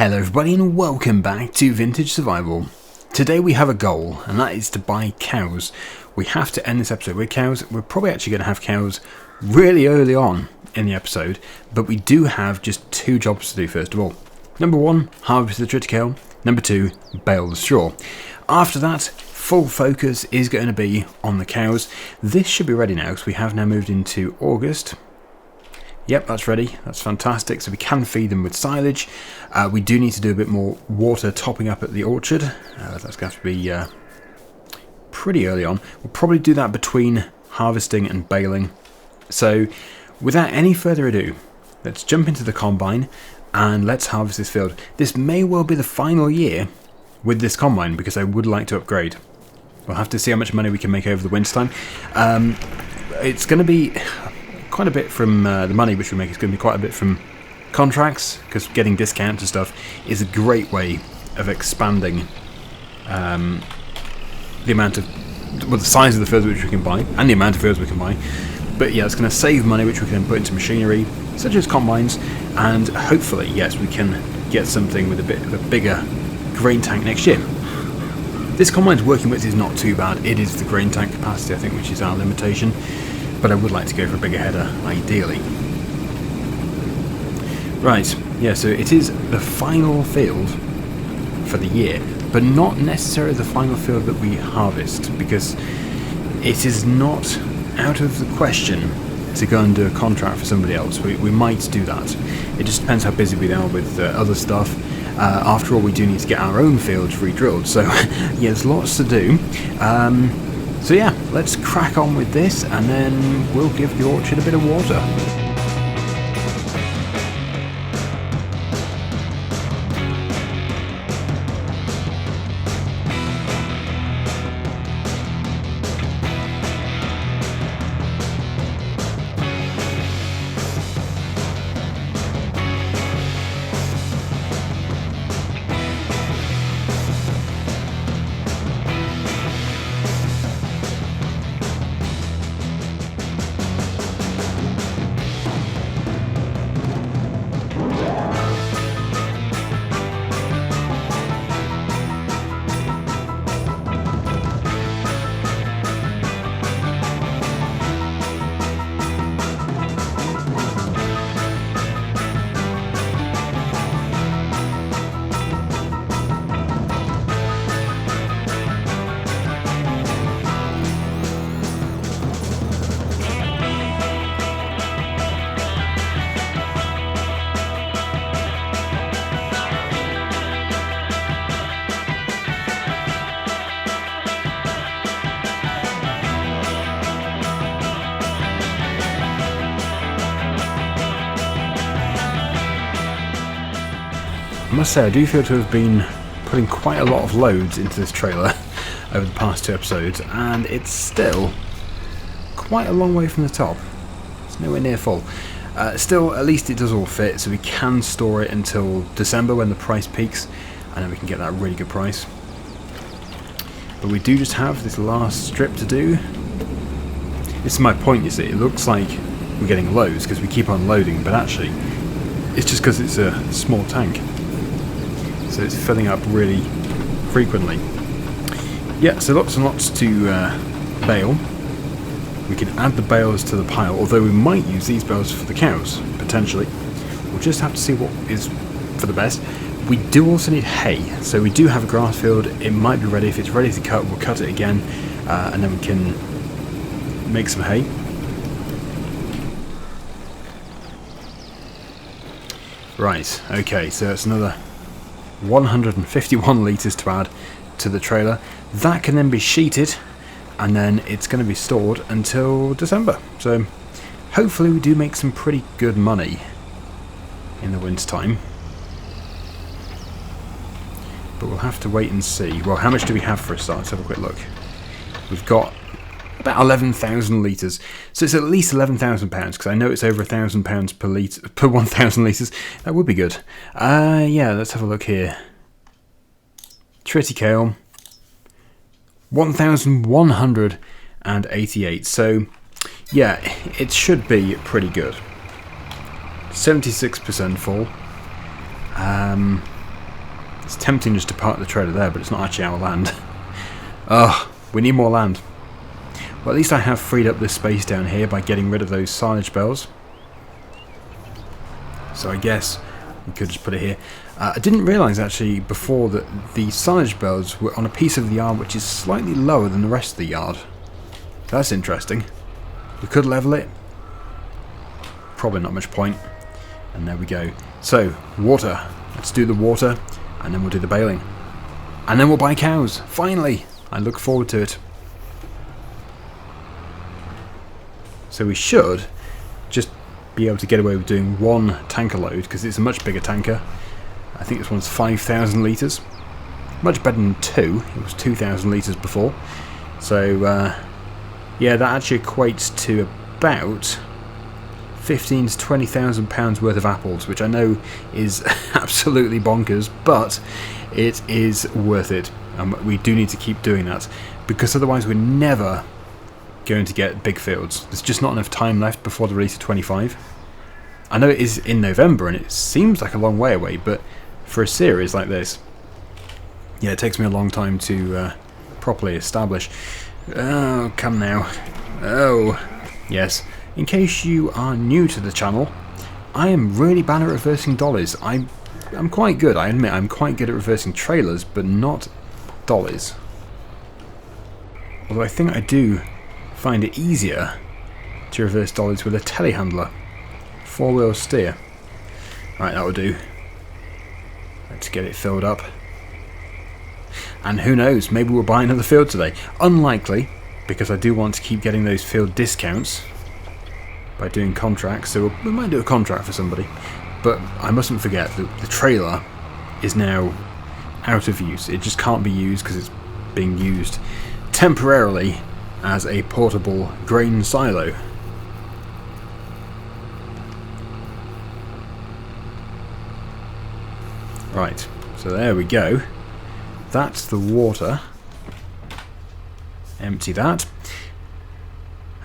Hello everybody and welcome back to Vintage Survival. Today we have a goal, and that is to buy cows. We have to end this episode with cows. We're probably actually going to have cows really early on in the episode, but we do have just two jobs to do first of all. Number one, harvest the triticale. Number two, bale the straw. After that, full focus is going to be on the cows. This should be ready now because we have now moved into August. Yep, that's ready. That's fantastic. So we can feed them with silage. We do need to do a bit more water topping up at the orchard. That's going to have to be pretty early on. We'll probably do that between harvesting and baling. So without any further ado, let's jump into the combine and let's harvest this field. This may well be the final year with this combine because I would like to upgrade. We'll have to see how much money we can make over the winter time. It's going to be quite a bit from the money which we make. Is going to be quite a bit from contracts, because getting discounts and stuff is a great way of expanding the amount of, well, the size of the fields which we can buy and the amount of fields we can buy. But yeah, it's going to save money which we can put into machinery such as combines, and hopefully, yes, we can get something with a bit of a bigger grain tank next year. This combine's working width is not too bad. It is the grain tank capacity, I think, which is our limitation. But I would like to go for a bigger header, ideally. Right, yeah, so it is the final field for the year, but not necessarily the final field that we harvest, because it is not out of the question to go and do a contract for somebody else. We might do that. It just depends how busy we are with other stuff. After all, we do need to get our own fields re-drilled, so yeah, there's lots to do. So yeah, let's crack on with this and then we'll give the orchard a bit of water. I must say, I do feel to have been putting quite a lot of loads into this trailer over the past two episodes, and it's still quite a long way from the top. It's nowhere near full. Still, at least it does all fit, so we can store it until December when the price peaks, and then we can get that really good price. But we do just have this last strip to do. This is my point, you see. It looks like we're getting loads because we keep on loading, but actually it's just because it's a small tank. So it's filling up really frequently. Yeah, so lots and lots to bale. We can add the bales to the pile, although we might use these bales for the cows, potentially. We'll just have to see what is for the best. We do also need hay, so we do have a grass field. It might be ready. If it's ready to cut, we'll cut it again, and then we can make some hay. Right, okay, so it's another 151 litres to add to the trailer. That can then be sheeted, and then it's going to be stored until December. So hopefully we do make some pretty good money in the winter time. But we'll have to wait and see. Well, how much do we have for a start? Let's have a quick look. We've got about 11,000 litres. So it's at least £11,000, because I know it's over £1,000 per litre, per 1,000 litres. That would be good. Yeah, let's have a look here. Triticale, 1,188. So yeah, it should be pretty good. 76% full. It's tempting just to park the trailer there, but it's not actually our land. Ugh, we need more land. Well, at least I have freed up this space down here by getting rid of those silage bells. So I guess we could just put it here. I didn't realise actually before that the silage bells were on a piece of the yard which is slightly lower than the rest of the yard. That's interesting. We could level it. Probably not much point. And there we go. So, water. Let's do the water, and then we'll do the baling. And then we'll buy cows. Finally! I look forward to it. So we should just be able to get away with doing one tanker load, because it's a much bigger tanker. I think this one's 5,000 litres. Much better than 2. It was 2,000 litres before. So, yeah, that actually equates to about 15 to 20,000 pounds worth of apples, which I know is absolutely bonkers, but it is worth it. And we do need to keep doing that, because otherwise we're never going to get big fields. There's just not enough time left before the release of 25. I know it is in November and it seems like a long way away, but for a series like this, yeah, it takes me a long time to properly establish. Oh, come now. Oh, yes. In case you are new to the channel, I am really bad at reversing dollies. I'm quite good, I admit I'm quite good at reversing trailers, but not dollies. Although I think I do find it easier to reverse dollies with a telehandler. 4-wheel steer. Right, that will do. Let's get it filled up. And who knows, maybe we'll buy another field today. Unlikely, because I do want to keep getting those field discounts by doing contracts, so we might do a contract for somebody. But I mustn't forget that the trailer is now out of use. It just can't be used because it's being used temporarily as a portable grain silo. Right, so there we go. That's the water. Empty that.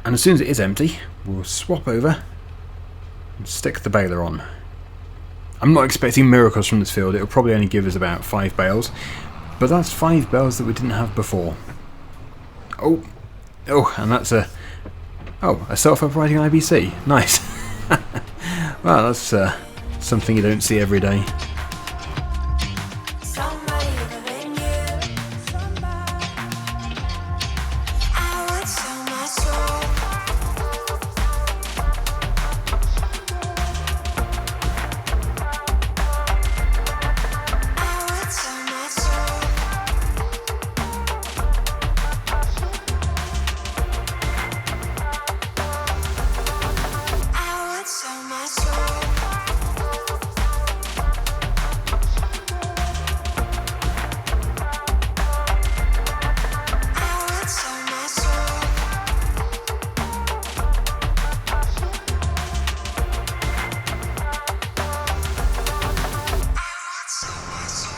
And as soon as it is empty, we'll swap over and stick the baler on. I'm not expecting miracles from this field. It'll probably only give us about 5 bales. But that's 5 bales that we didn't have before. Oh, and that's a self-operating IBC. Nice. Well, that's something you don't see every day.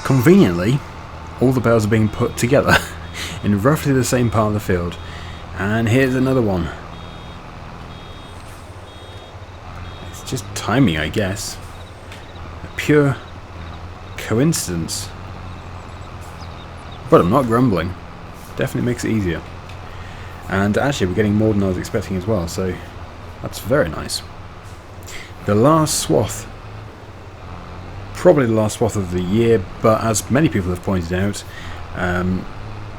Conveniently, all the bales are being put together in roughly the same part of the field. And here's another one. It's just timing, I guess. A pure coincidence. But I'm not grumbling. Definitely makes it easier. And actually we're getting more than I was expecting as well, so that's very nice. The last swath. Probably the last swath of the year, but as many people have pointed out,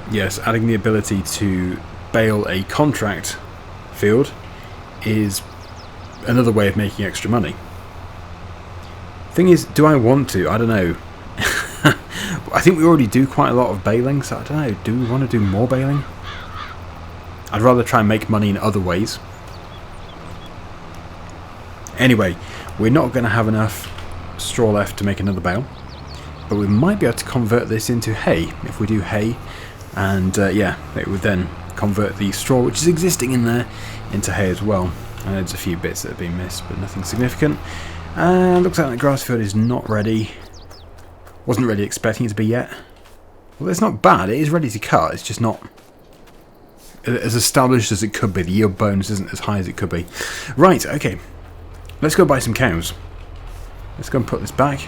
yes, adding the ability to bale a contract field is another way of making extra money. Thing is, do I want to? I don't know. I think we already do quite a lot of baling, so I don't know, do we want to do more baling? I'd rather try and make money in other ways. Anyway, we're not going to have enough straw left to make another bale, but we might be able to convert this into hay if we do hay, and yeah, it would then convert the straw which is existing in there into hay as well. And there's a few bits that have been missed, but nothing significant. And looks like the grass field is not ready. Wasn't really expecting it to be yet. Well, it's not bad, it is ready to cut, it's just not as established as it could be. The yield bonus isn't as high as it could be. Right, okay, let's go buy some cows. Let's go and put this back.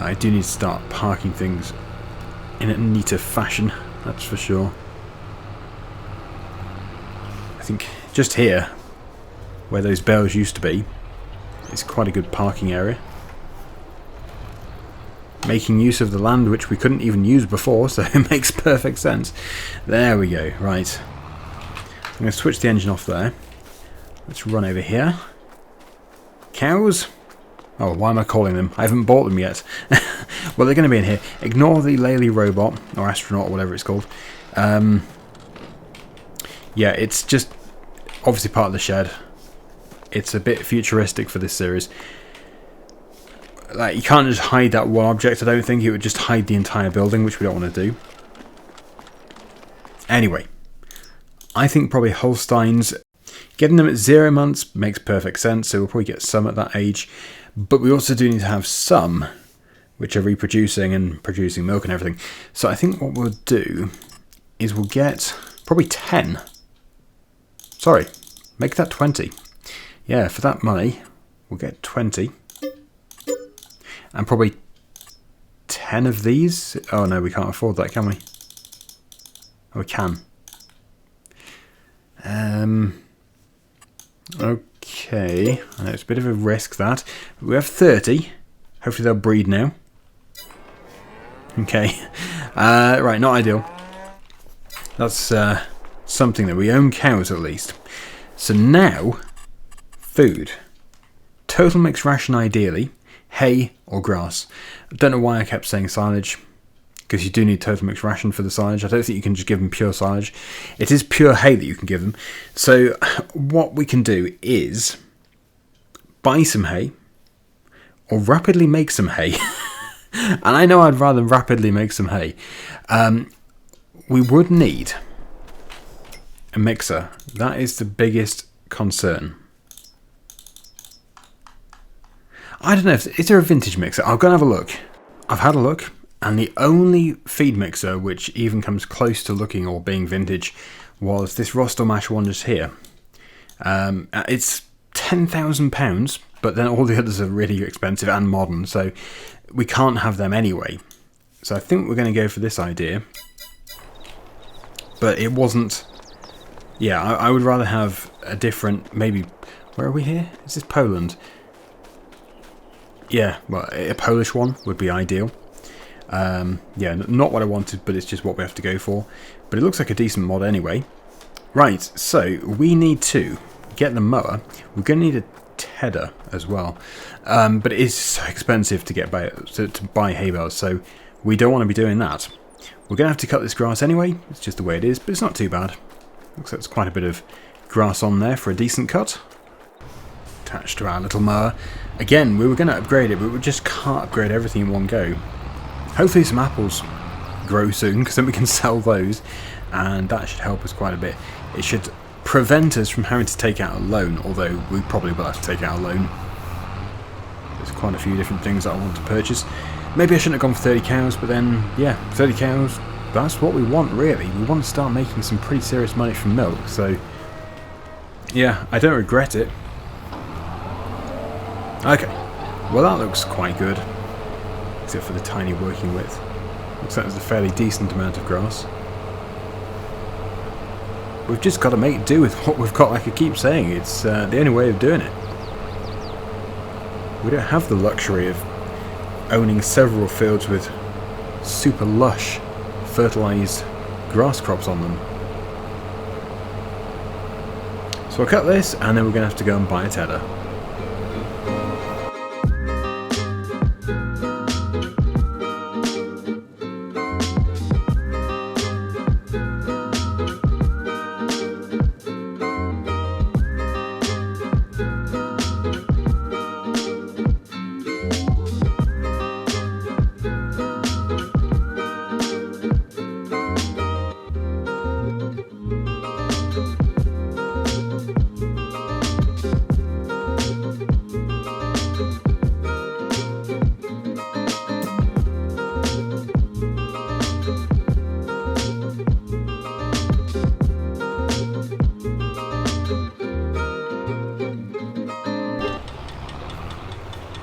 I do need to start parking things in a neater fashion, that's for sure. I think just here, where those bales used to be, is quite a good parking area. Making use of the land which we couldn't even use before, so it makes perfect sense. There we go, right. I'm going to switch the engine off there. Let's run over here. Cows? Oh, why am I calling them? I haven't bought them yet. Well, they're going to be in here. Ignore the Lely robot, or astronaut, or whatever it's called. Yeah, it's just obviously part of the shed. It's a bit futuristic for this series. Like, you can't just hide that one object, I don't think. It would just hide the entire building, which we don't want to do. Anyway, I think probably Holsteins, getting them at 0 months makes perfect sense, so we'll probably get some at that age. But we also do need to have some which are reproducing and producing milk and everything. So I think what we'll do is we'll get probably 10. Sorry, make that 20. Yeah, for that money, we'll get 20. And probably 10 of these. Oh no, we can't afford that, can we? Oh, we can. Okay. I know it's a bit of a risk, that. But we have 30. Hopefully they'll breed now. Okay. Right, not ideal. That's something that we own cows at least. So now, food. Total mixed ration ideally. Hay or grass. I don't know why I kept saying silage, because you do need total mixed ration for the silage. I don't think you can just give them pure silage. It is pure hay that you can give them. So what we can do is buy some hay or rapidly make some hay. And I know I'd rather rapidly make some hay. We would need a mixer. That is the biggest concern. I don't know, is there a vintage mixer? I'll go and have a look. I've had a look, and the only feed mixer which even comes close to looking or being vintage was this Rostelmash one just here. It's £10,000, but then all the others are really expensive and modern, so we can't have them anyway. So I think we're going to go for this idea. But it wasn't... Yeah, I would rather have a different... Maybe... Where are we here? Is this Poland? Yeah, well, a Polish one would be ideal. Yeah, not what I wanted, but it's just what we have to go for. But it looks like a decent mod anyway. Right, so we need to get the mower. We're going to need a tedder as well. But it is so expensive to buy hay bales, so we don't want to be doing that. We're going to have to cut this grass anyway. It's just the way it is, but it's not too bad. Looks like there's quite a bit of grass on there for a decent cut. Attached to our little mower. Again, we were going to upgrade it, but we just can't upgrade everything in one go. Hopefully some apples grow soon, because then we can sell those, and that should help us quite a bit. It should prevent us from having to take out a loan, although we probably will have to take out a loan. There's quite a few different things that I want to purchase. Maybe I shouldn't have gone for 30 cows, but then, yeah, 30 cows, that's what we want really. We want to start making some pretty serious money from milk, so yeah, I don't regret it. Okay, well that looks quite good, except for the tiny working width. Looks like there's a fairly decent amount of grass. We've just got to make do with what we've got, like I keep saying. It's the only way of doing it. We don't have the luxury of owning several fields with super lush, fertilised grass crops on them. So I'll cut this, and then we're going to have to go and buy a tedder.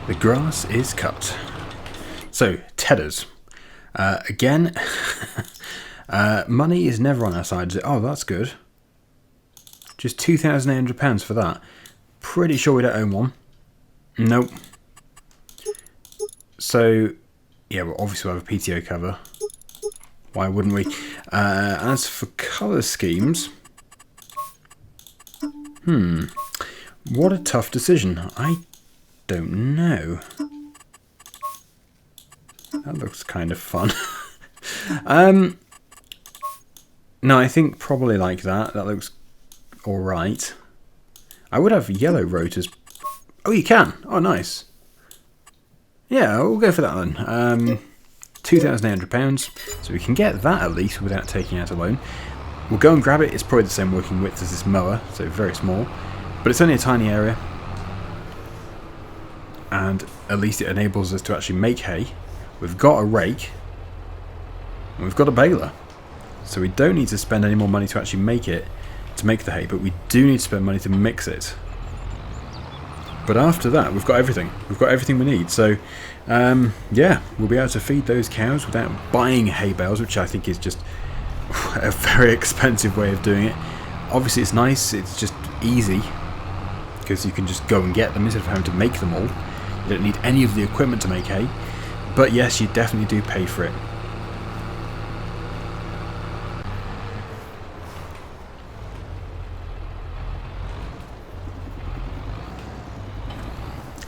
The grass is cut. So, tedders. Again, money is never on our side. Oh, that's good. Just £2,800 for that. Pretty sure we don't own one. Nope. So, yeah, well, obviously we'll have a PTO cover. Why wouldn't we? As for colour schemes... What a tough decision. I don't know. That looks kind of fun. No, I think probably like that. That looks alright. I would have yellow rotors. Oh, you can. Oh, nice. Yeah, we'll go for that then. £2,800. So we can get that at least without taking out a loan. We'll go and grab it. It's probably the same working width as this mower, so very small. But it's only a tiny area. And at least it enables us to actually make hay. We've got a rake. And we've got a baler. So we don't need to spend any more money to actually make it, to make the hay, but we do need to spend money to mix it. But after that, we've got everything. We've got everything we need. So, yeah, we'll be able to feed those cows without buying hay bales, which I think is just a very expensive way of doing it. Obviously, it's nice. It's just easy because you can just go and get them instead of having to make them all. You don't need any of the equipment to make hay. But yes, you definitely do pay for it.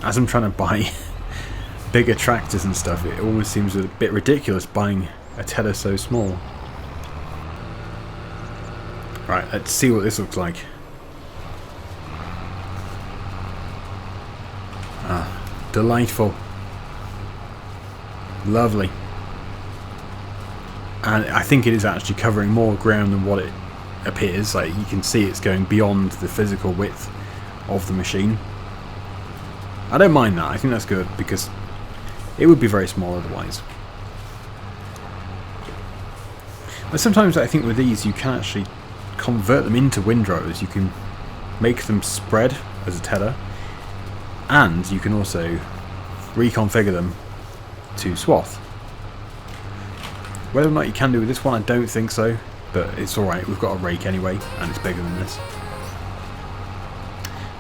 As I'm trying to buy bigger tractors and stuff, it almost seems a bit ridiculous buying a tedder so small. Right, let's see what this looks like. Ah, delightful. Lovely. And I think it is actually covering more ground than what it appears. Like, you can see it's going beyond the physical width of the machine. I don't mind that. I think that's good because it would be very small otherwise. But sometimes I think with these you can actually convert them into windrows. You can make them spread as a tedder, and you can also reconfigure them to swath. Whether or not you can do with this one, I don't think so, but it's alright. We've got a rake anyway, and it's bigger than this.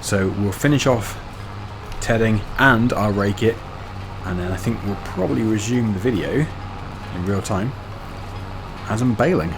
So we'll finish off tedding and I'll rake it, and then I think we'll probably resume the video in real time as I'm baling.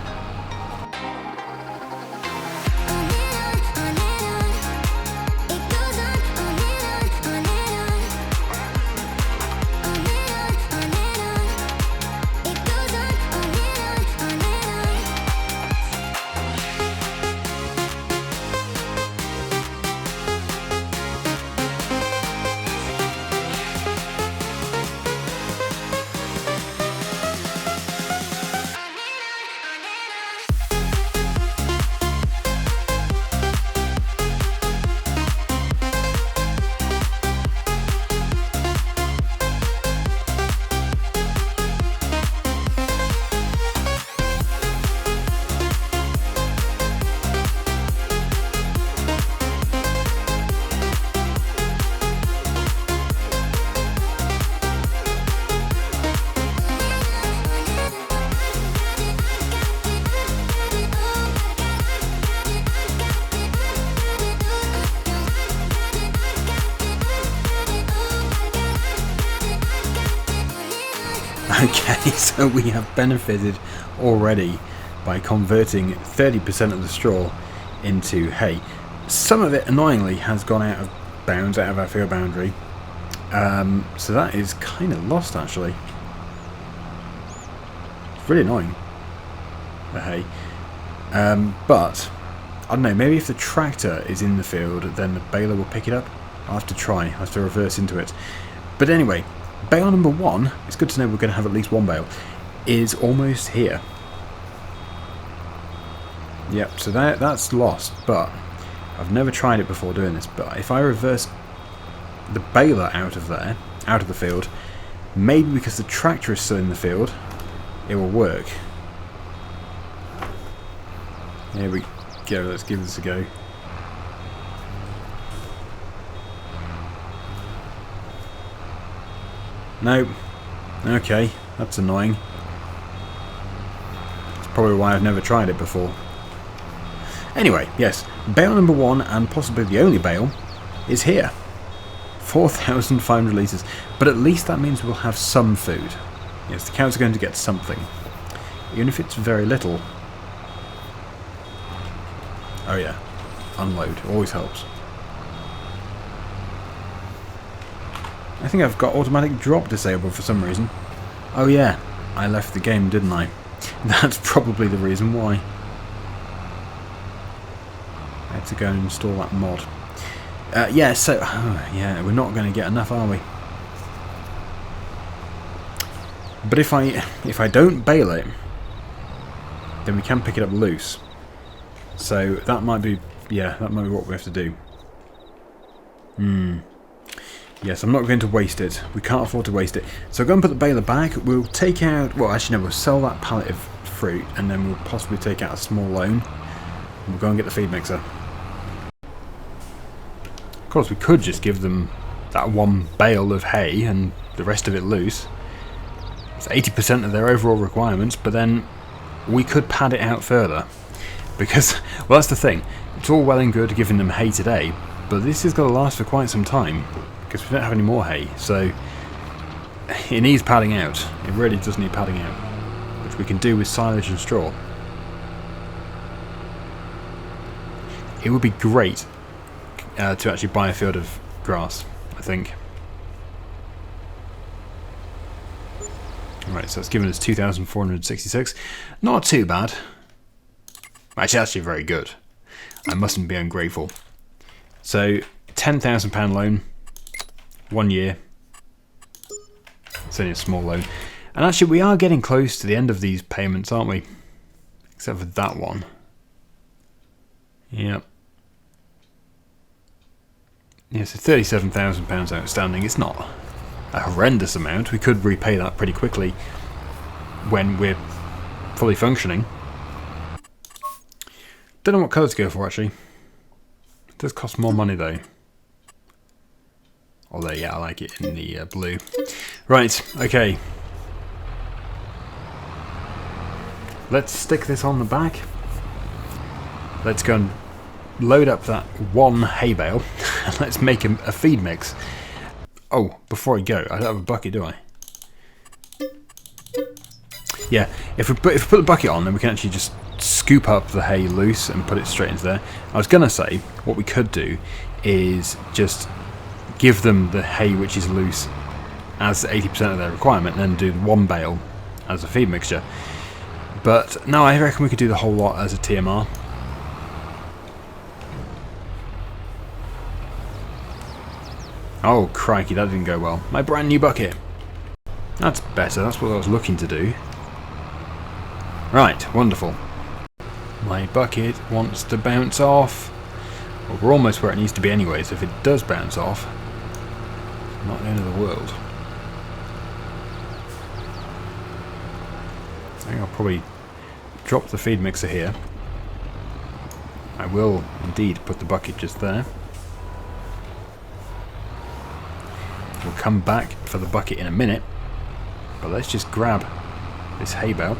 Okay, so we have benefited already by converting 30% of the straw into hay. Some of it, annoyingly, has gone out of bounds, out of our field boundary. So that is kind of lost, actually. It's really annoying, the hay. But, I don't know, maybe if the tractor is in the field, then the baler will pick it up. I'll have to try. I'll have to reverse into it. But anyway, bale number 1, it's good to know we're going to have at least one bale, is almost here. Yep, so that's lost, but I've never tried it before doing this, but if I reverse the baler out of there, out of the field, maybe because the tractor is still in the field, it will work. Here we go, let's give this a go. Nope, Okay, that's annoying. That's probably why I've never tried it before. Anyway, yes, bale number 1, and possibly the only bale, is here. 4,500 litres, but at least that means we'll have some food. Yes, the cows are going to get something, even if it's very little. Oh yeah, unload, always helps. I think I've got automatic drop disabled for some reason. Oh yeah, I left the game, didn't I? That's probably the reason why. I had to go and install that mod. Yeah, so yeah, we're not going to get enough, are we? But if I don't bale it, then we can pick it up loose. So that might be, yeah, that might be what we have to do. Yes, I'm not going to waste it. We can't afford to waste it. So go and put the baler back. We'll take out, well actually no, we'll sell that pallet of fruit, and then we'll possibly take out a small loan. And we'll go and get the feed mixer. Of course, we could just give them that one bale of hay and the rest of it loose. It's 80% of their overall requirements, but then we could pad it out further. Because, well, that's the thing. It's all well and good giving them hay today, but this is going to last for quite some time, because we don't have any more hay, so it needs padding out. It really does need padding out, which we can do with silage and straw. It would be great to actually buy a field of grass, I think. Right, so it's given us 2,466. Not too bad. Actually very good. I mustn't be ungrateful. So, £10,000 loan, 1 year. It's only a small loan. And actually, we are getting close to the end of these payments, aren't we? Except for that one. Yep. Yeah, so £37,000 outstanding. It's not a horrendous amount. We could repay that pretty quickly when we're fully functioning. Don't know what colour to go for, actually. It does cost more money, though. Although, yeah, I like it in the blue. Right, okay. Let's stick this on the back. Let's go and load up that one hay bale. And let's make a feed mix. Oh, before I go, I don't have a bucket, do I? Yeah, if we put the bucket on, then we can actually just scoop up the hay loose and put it straight into there. I was going to say, what we could do is just give them the hay which is loose as 80% of their requirement, and then do one bale as a feed mixture. But no, I reckon we could do the whole lot as a TMR. Oh crikey, that didn't go well. My brand new bucket. That's better, that's what I was looking to do. Right, wonderful. My bucket wants to bounce off. Well, we're almost where it needs to be anyway, so if it does bounce off, it's not the end of the world. I think I'll probably drop the feed mixer here. I will indeed put the bucket just there. We'll come back for the bucket in a minute, but let's just grab this hay bale.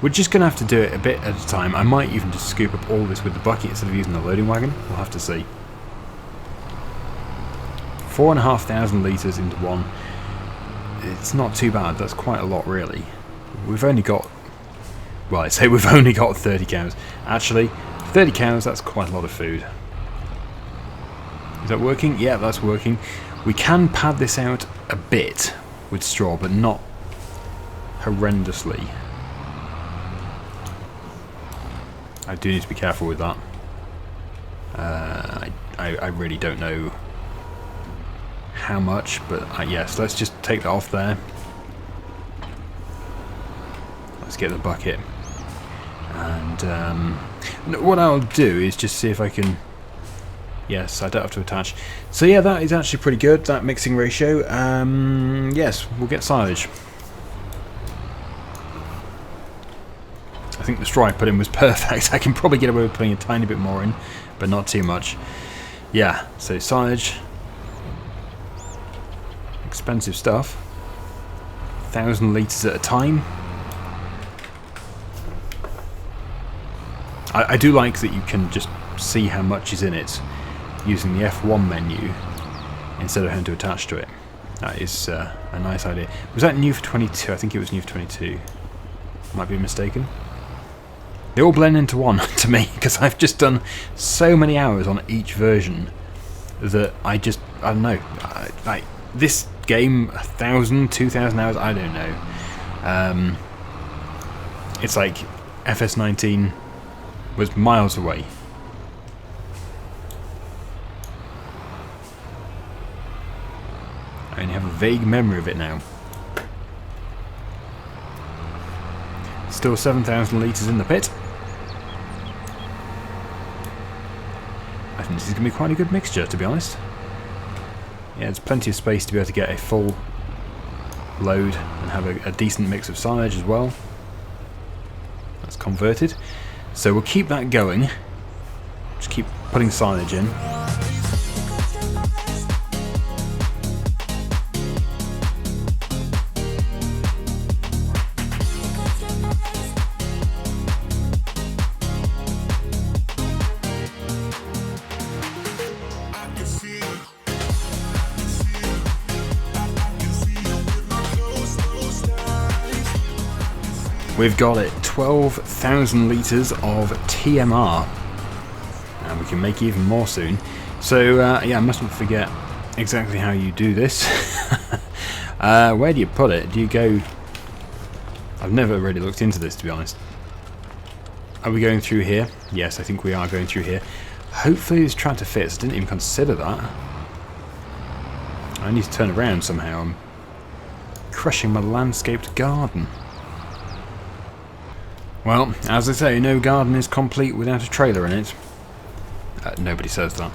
We're just going to have to do it a bit at a time. I might even just scoop up all this with the bucket instead of using the loading wagon. We'll have to see. 4,500 litres into one. It's not too bad. That's quite a lot, really. We've only got... Well, I'd say we've only got 30 cows. Actually, 30 cows, that's quite a lot of food. Is that working? Yeah, that's working. We can pad this out a bit with straw, but not horrendously. I do need to be careful with that. I really don't know how much, but yes, let's just take that off there. Let's get the bucket. And what I'll do is just see if I can... Yes, I don't have to attach. So yeah, that is actually pretty good, that mixing ratio. Yes, we'll get silage. I think the straw I put in was perfect. I can probably get away with putting a tiny bit more in, but not too much. Yeah, so silage. expensive stuff. 1,000 litres at a time. I do like that you can just see how much is in it using the F1 menu instead of having to attach to it. That is a nice idea. Was that new for 22? I think it was new for 22. Might be mistaken. They all blend into one to me because I've just done so many hours on each version that I don't know. Like this game, 1,000, 2,000 hours, I don't know. It's like FS19 was miles away. I only have a vague memory of it now. Still 7,000 litres in the pit. I think this is going to be quite a good mixture, to be honest. Yeah, there's plenty of space to be able to get a full load and have a decent mix of silage as well. That's converted. So we'll keep that going. Just keep putting silage in. We've got it, 12,000 litres of TMR, and we can make even more soon. So yeah, I mustn't forget exactly how you do this. Where do you put it? Do you go... I've never really looked into this, to be honest. Are we going through here? Yes, I think we are going through here. Hopefully this tractor fits. I didn't even consider that. I need to turn around somehow. I'm crushing my landscaped garden. Well, as I say, no garden is complete without a trailer in it. Nobody says that.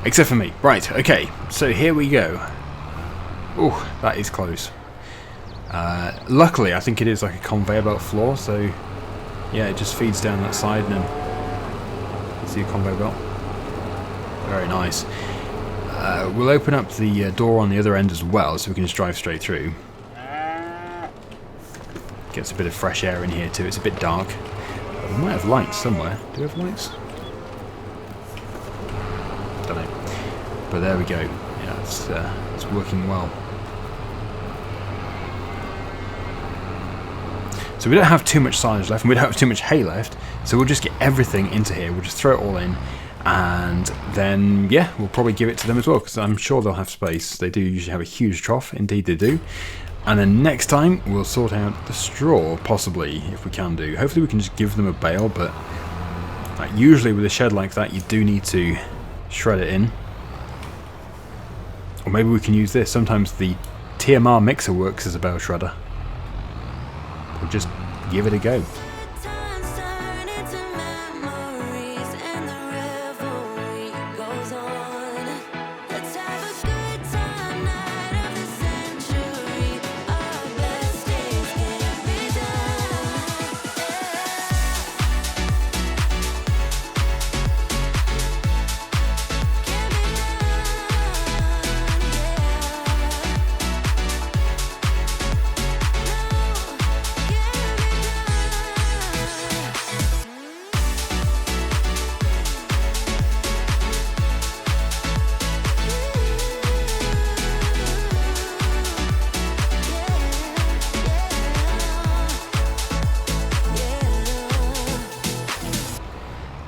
Except for me. Right, okay, so here we go. Oh, that is close. Luckily, I think it is like a conveyor belt floor, so yeah, it just feeds down that side and then you see a conveyor belt. Very nice. We'll open up the door on the other end as well, so we can just drive straight through. Gets a bit of fresh air in here too. It's a bit dark. We might have lights somewhere. Do we have lights? Don't know. But there we go. Yeah, it's working well. So we don't have too much silage left, and we don't have too much hay left. So we'll just get everything into here. We'll just throw it all in, and then yeah, we'll probably give it to them as well because I'm sure they'll have space. They do usually have a huge trough. Indeed, they do. And then next time we'll sort out the straw, possibly, if we can do. Hopefully we can just give them a bale, but usually with a shed like that you do need to shred it in. Or maybe we can use this. Sometimes the TMR mixer works as a bale shredder. We'll just give it a go.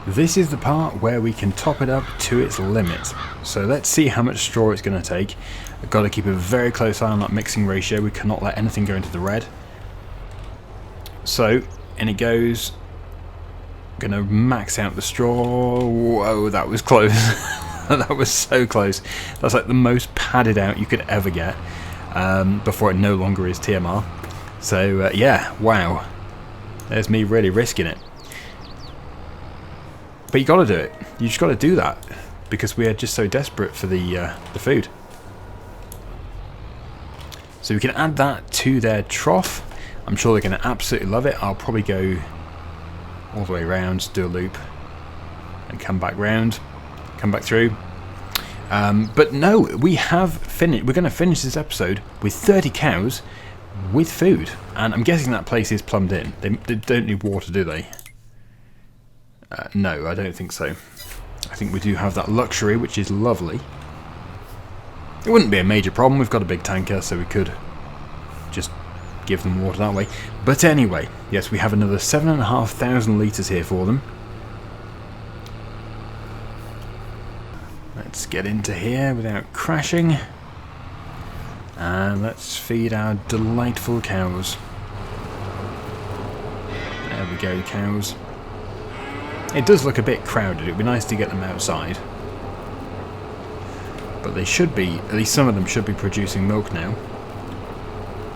This is the part where we can top it up to its limit. So let's see how much straw it's going to take. I've got to keep a very close eye on that mixing ratio. We cannot let anything go into the red. So, in it goes. Going to max out the straw. Whoa, that was close. That was so close. That's like the most padded out you could ever get before it no longer is TMR. So yeah, wow. There's me really risking it. But you got to do it. You just got to do that because we are just so desperate for the food. So we can add that to their trough. I'm sure they're going to absolutely love it. I'll probably go all the way around, do a loop, and come back round, come back through. But no, we have finished. We're going to finish this episode with 30 cows with food. And I'm guessing that place is plumbed in. They don't need water, do they? No, I don't think so. I think we do have that luxury, which is lovely. It wouldn't be a major problem. We've got a big tanker, so we could just give them water that way. But anyway, yes, we have another 7,500 litres here for them. Let's get into here without crashing. And let's feed our delightful cows. There we go, cows. It does look a bit crowded. It'd be nice to get them outside. But they should be, at least some of them should be producing milk now.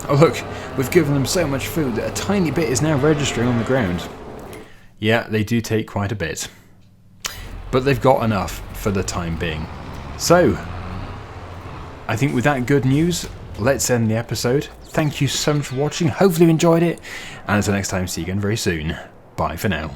Oh look, we've given them so much food that a tiny bit is now registering on the ground. Yeah, they do take quite a bit. But they've got enough for the time being. So, I think with that good news, let's end the episode. Thank you so much for watching. Hopefully you enjoyed it. And until next time, see you again very soon. Bye for now.